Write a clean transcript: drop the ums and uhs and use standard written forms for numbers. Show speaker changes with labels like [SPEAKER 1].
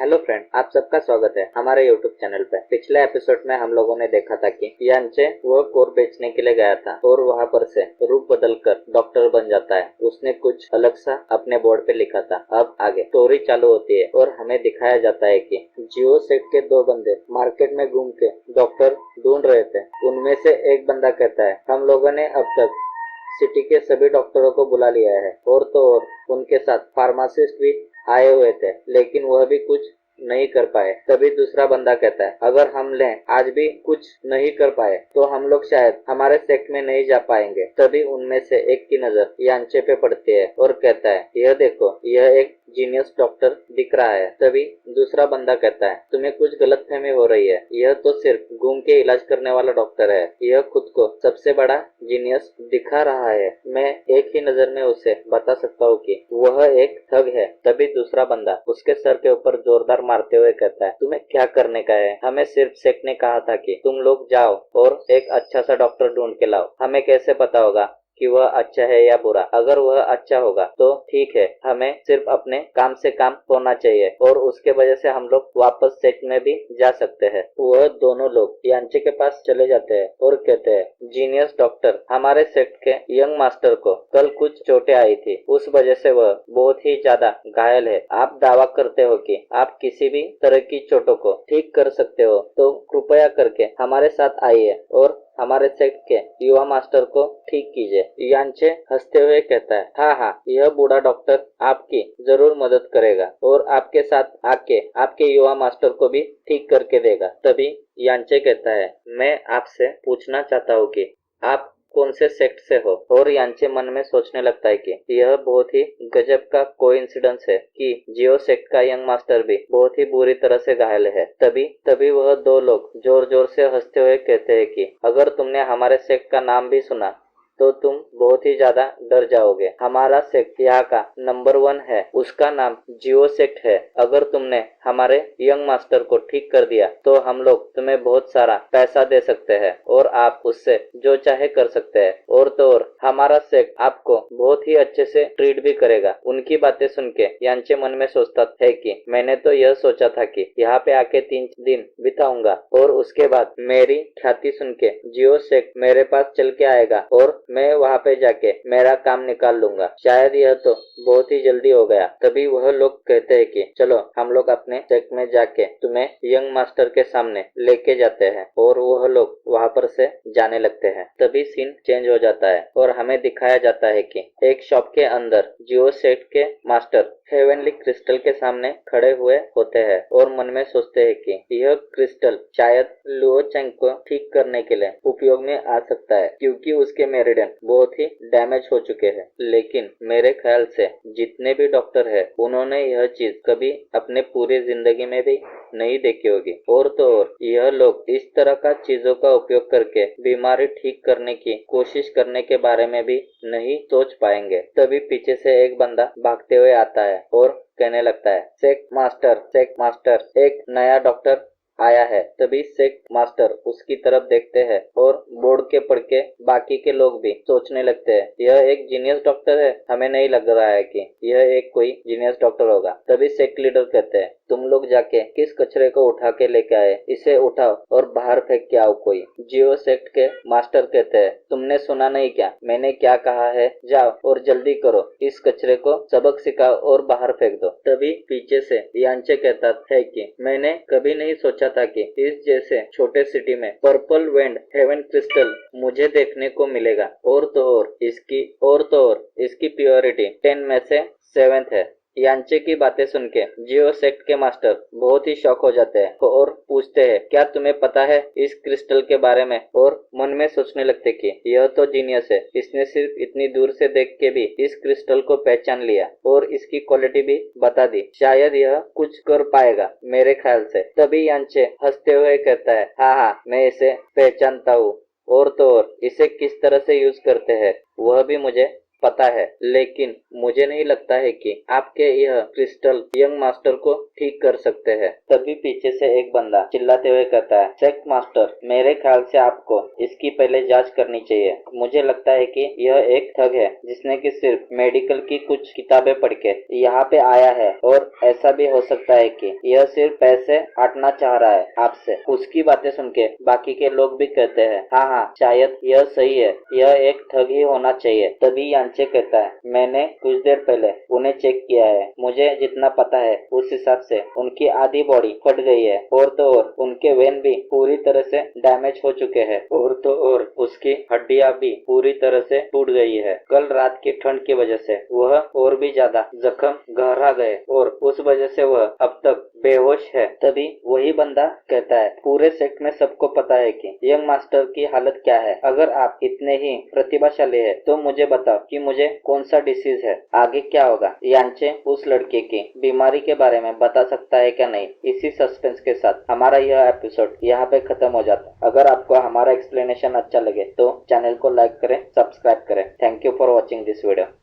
[SPEAKER 1] Hello friend, आप सबका स्वागत है हमारे यूट्यूब चैनल पे। पिछले एपिसोड में हम लोगों ने देखा था कि यांचे वो कोर बेचने के लिए गया था और वहाँ पर से रूप बदल कर डॉक्टर बन जाता है। उसने कुछ अलग सा अपने बोर्ड पे लिखा था। अब आगे स्टोरी चालू होती है और हमें दिखाया जाता है कि जियो सेट के दो बंदे मार्केट में घूम के डॉक्टर ढूंढ रहे थे। उनमें से एक बंदा कहता है, हम लोगों ने अब तक सिटी के सभी डॉक्टरों को बुला लिया है और तो और उनके साथ फार्मासिस्ट भी आए हुए थे, लेकिन वह भी कुछ नहीं कर पाए। तभी दूसरा बंदा कहता है, अगर हम लें आज भी कुछ नहीं कर पाए तो हम लोग शायद हमारे सेक्ट में नहीं जा पाएंगे। तभी उनमें से एक की नजर यांचे पे पड़ती है और कहता है, यह देखो, यह एक जीनियस डॉक्टर दिख रहा है। तभी दूसरा बंदा कहता है, तुम्हें कुछ गलतफहमी हो रही है, यह तो सिर्फ घूम के इलाज करने वाला डॉक्टर है। यह खुद को सबसे बड़ा जीनियस दिखा रहा है। मैं एक ही नजर में उसे बता सकता हूँ कि वह एक ठग है। तभी दूसरा बंदा उसके सर के ऊपर जोरदार मारते हुए कहता है, तुम्हें क्या करने का है? हमें सिर्फ सेठ ने कहा था कि तुम लोग जाओ और एक अच्छा सा डॉक्टर ढूंढ के लाओ। हमें कैसे पता होगा कि वह अच्छा है या बुरा? अगर वह अच्छा होगा तो ठीक है, हमें सिर्फ अपने काम से काम होना चाहिए और उसके वजह से हम लोग वापस सेट में भी जा सकते हैं। वह दोनों लोग यांचे के पास चले जाते हैं और कहते हैं, जीनियस डॉक्टर, हमारे सेट के यंग मास्टर को कल कुछ चोटें आई थी, उस वजह से वह बहुत ही ज्यादा घायल है। आप दावा करते हो कि आप किसी भी तरह की चोटों को ठीक कर सकते हो, तो कृपया करके हमारे साथ आइए और हमारे सेक्ट के युवा मास्टर को ठीक कीजिए। यांचे हंसते हुए कहता है, हाँ हाँ, यह बूढ़ा डॉक्टर आपकी जरूर मदद करेगा और आपके साथ आके आपके युवा मास्टर को भी ठीक करके देगा। तभी यांचे कहता है, मैं आपसे पूछना चाहता हूँ कि आप कौन से सेक्ट से हो? और यांचे मन में सोचने लगता है कि यह बहुत ही गजब का कोइंसिडेंस है कि जियो सेक्ट का यंग मास्टर भी बहुत ही बुरी तरह से घायल है। तभी वह दो लोग जोर जोर से हंसते हुए कहते हैं कि अगर तुमने हमारे सेक्ट का नाम भी सुना तो तुम बहुत ही ज्यादा डर जाओगे। हमारा सेक्ट यहाँ का नंबर 1 है, उसका नाम जियो सेक्ट है। अगर तुमने हमारे यंग मास्टर को ठीक कर दिया तो हम लोग तुम्हें बहुत सारा पैसा दे सकते हैं और आप उससे जो चाहे कर सकते हैं। और तो और हमारा सेक्ट आपको बहुत ही अच्छे से ट्रीट भी करेगा। उनकी बातें सुन के यांचे मन में सोचता है कि मैंने तो यह सोचा था कि यहाँ पे आके 3 दिन बिताऊंगा और उसके बाद मेरी ख्याति सुन के जियो सेक्ट मेरे पास चल के आएगा और मैं वहाँ पे जाके मेरा काम निकाल लूंगा। शायद यह तो बहुत ही जल्दी हो गया। तभी वह लोग कहते हैं कि चलो हम लोग अपने सेक्ट में जाके तुम्हें यंग मास्टर के सामने लेके जाते हैं और वह लोग वहाँ पर से जाने लगते हैं। तभी सीन चेंज हो जाता है और हमें दिखाया जाता है कि एक शॉप के अंदर जियो सेक्ट के मास्टर हेवनली क्रिस्टल के सामने खड़े हुए होते हैं और मन में सोचते हैं कि यह क्रिस्टल शायद लुओ चैंग को ठीक करने के लिए उपयोग में आ सकता है, क्योंकि उसके मेरिडियन बहुत ही डैमेज हो चुके हैं। लेकिन मेरे ख्याल से जितने भी डॉक्टर हैं उन्होंने यह चीज कभी अपने पूरी जिंदगी में भी नहीं देखी होगी। और तो और यह लोग इस तरह का चीजों का उपयोग करके बीमारी ठीक करने की कोशिश करने के बारे में भी नहीं सोच पाएंगे। तभी पीछे से एक बंदा भागते हुए आता है और कहने लगता है, सेक्ट मास्टर, एक नया डॉक्टर आया है। तभी सेक्ट मास्टर उसकी तरफ देखते हैं और बोर्ड के पढ़ के बाकी के लोग भी सोचने लगते हैं, यह एक जीनियस डॉक्टर है, हमें नहीं लग रहा है कि यह एक कोई जीनियस डॉक्टर होगा। तभी सेक्ट लीडर कहते हैं, तुम लोग जाके किस कचरे को उठा के लेके आए, इसे उठाओ और बाहर फेंक के आओ कोई। जियो सेक्ट के मास्टर कहते हैं, तुमने सुना नहीं क्या, मैंने क्या कहा है? जाओ और जल्दी करो, इस कचरे को सबक सिखाओ और बाहर फेंक दो। तभी पीछे से यांचे कहता है कि मैंने कभी नहीं सोचा था कि इस जैसे छोटे सिटी में पर्पल वेंड हेवन क्रिस्टल मुझे देखने को मिलेगा। और तो और इसकी प्योरिटी 10 में से 7th है। यांचे की बातें सुन के जियो सेक्ट के मास्टर बहुत ही शॉक हो जाते हैं और पूछते हैं, क्या तुम्हें पता है इस क्रिस्टल के बारे में? और मन में सोचने लगते कि यह तो जीनियस है, इसने सिर्फ इतनी दूर से देख के भी इस क्रिस्टल को पहचान लिया और इसकी क्वालिटी भी बता दी। शायद यह कुछ कर पाएगा मेरे ख्याल से। तभी यांचे हंसते हुए कहता है, हाँ हाँ, मैं इसे पहचानता हूँ और तो और इसे किस तरह से यूज करते हैं वह भी मुझे पता है, लेकिन मुझे नहीं लगता है कि आपके यह क्रिस्टल यंग मास्टर को ठीक कर सकते हैं। तभी पीछे से एक बंदा चिल्लाते हुए कहता है, सेक्ट मास्टर, मेरे ख्याल से आपको इसकी पहले जांच करनी चाहिए। मुझे लगता है कि यह एक ठग है जिसने कि सिर्फ मेडिकल की कुछ किताबें पढ़ के यहाँ पे आया है, और ऐसा भी हो सकता है कि यह सिर्फ पैसे हटना चाह रहा है आपसे। उसकी बातें सुन के बाकी के लोग भी कहते हैं, हाँ हाँ, शायद यह सही है, यह एक ठग ही होना चाहिए। तभी यांचे कहता है, मैंने कुछ देर पहले उन्हें चेक किया है, मुझे जितना पता है उस हिसाब से उनकी आधी बॉडी फट गई है, और तो और उनके वेन भी पूरी तरह से डैमेज हो चुके हैं, और तो और उसकी हड्डियां भी पूरी तरह से टूट गई है। कल रात की ठंड की वजह से वह और भी ज्यादा जख्म गहरा गए, और उस वजह से वह अब तक बेहोश है। तभी वही बंदा कहता है, पूरे सेक्ट में सबको पता है कि यंग मास्टर की हालत क्या है। अगर आप इतने ही प्रतिभाशाली है तो मुझे बताओ कि मुझे कौन सा डिसीज है। आगे क्या होगा, यांचे उस लड़के की बीमारी के बारे में बता सकता है क्या नहीं। इसी सस्पेंस के साथ हमारा यह एपिसोड यहाँ पे खत्म हो जाता है। अगर आपको हमारा एक्सप्लेनेशन अच्छा लगे तो चैनल को लाइक करें, सब्सक्राइब करें। Thank you for watching this video.